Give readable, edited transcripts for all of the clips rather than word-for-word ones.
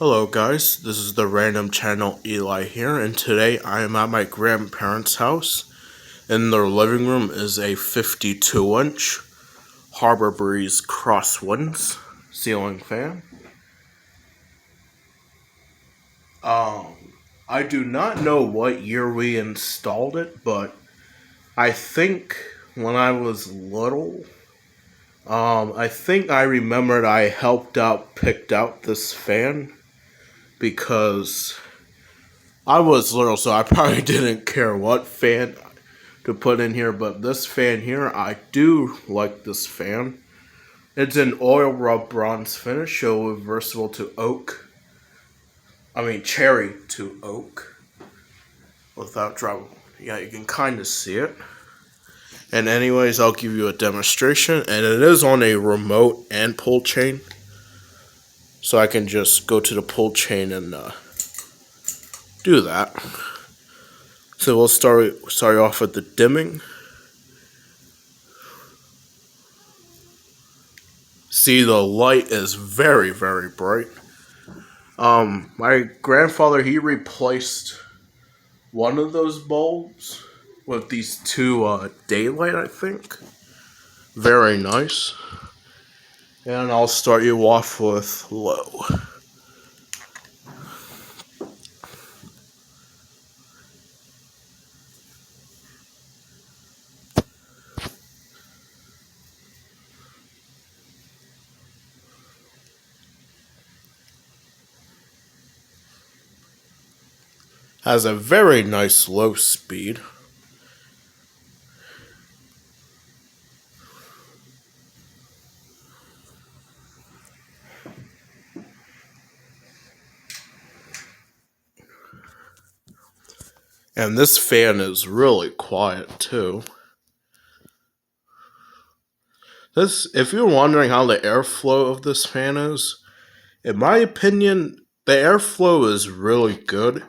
Hello guys, this is the random channel Eli here, and today I am at my grandparents' house. In their living room is a 52-inch Harbor Breeze Crosswinds ceiling fan. I do not know what year we installed it, but I think when I was little, I think I remembered I picked out this fan because I was little, so I probably didn't care what fan to put in here, but this fan here, I do like this fan. It's an oil rub bronze finish, so reversible to cherry to oak without trouble. Yeah, you can kind of see it. And anyways, I'll give you a demonstration, and it is on a remote and pull chain. So I can just go to the pull chain and do that. So we'll start off with the dimming. See, the light is very, very bright. My grandfather, he replaced one of those bulbs with these two daylight, I think. Very nice. And I'll start you off with low. Has a very nice low speed. And this fan is really quiet too. If you're wondering how the airflow of this fan is, in my opinion, the airflow is really good.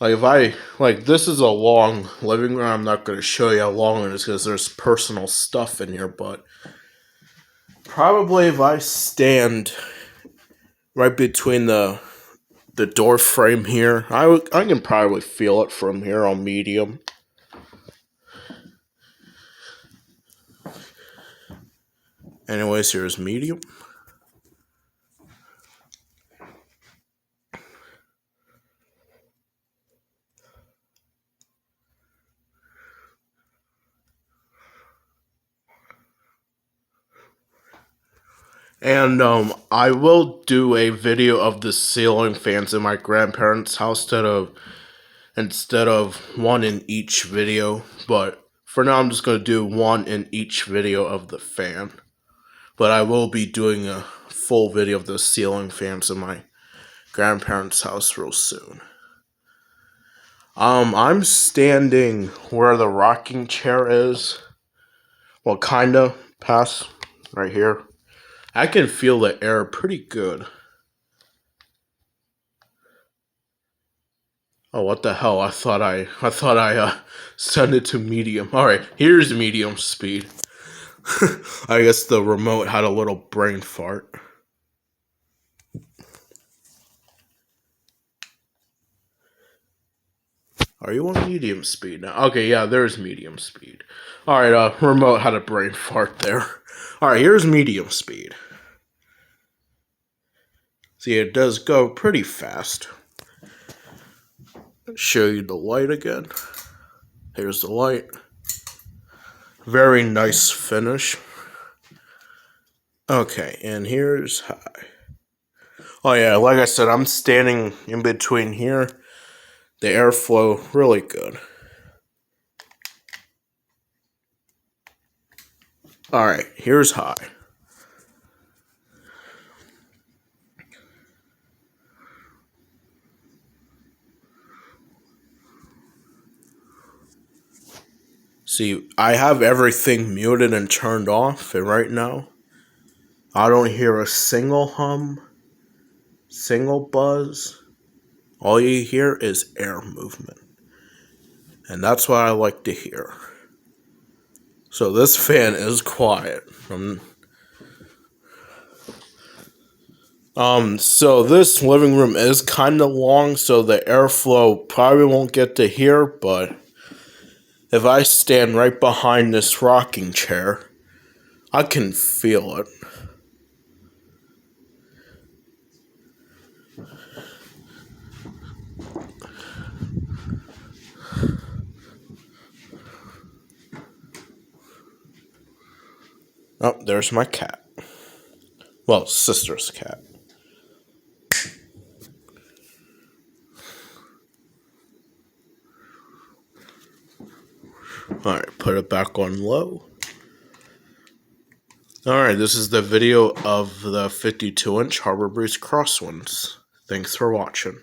This is a long living room. I'm not going to show you how long it is because there's personal stuff in here, but probably if I stand right between the door frame here, I can probably feel it from here on medium. Anyways, here's medium. And I will do a video of the ceiling fans in my grandparents' house instead of one in each video. But for now, I'm just gonna do one in each video of the fan. But I will be doing a full video of the ceiling fans in my grandparents' house real soon. I'm standing where the rocking chair is. Well, kinda past right here. I can feel the air pretty good. Oh, what the hell? I thought I sent it to medium. All right, here's medium speed. I guess the remote had a little brain fart. Are you on medium speed now? Okay, yeah, there's medium speed. All right, remote had a brain fart there. All right, here's medium speed. See, it does go pretty fast. Show you the light again. Here's the light. Very nice finish. Okay, and here's high. Oh yeah, like I said, I'm standing in between here. The airflow, really good. Alright, here's high. See, I have everything muted and turned off, and right now, I don't hear a single hum, single buzz. All you hear is air movement. And that's what I like to hear. So this fan is quiet. So this living room is kind of long, so the airflow probably won't get to here, but if I stand right behind this rocking chair, I can feel it. Oh, there's my cat. Well, sister's cat. Alright, put it back on low. Alright, this is the video of the 52-inch Harbor Breeze Crosswinds. Thanks for watching.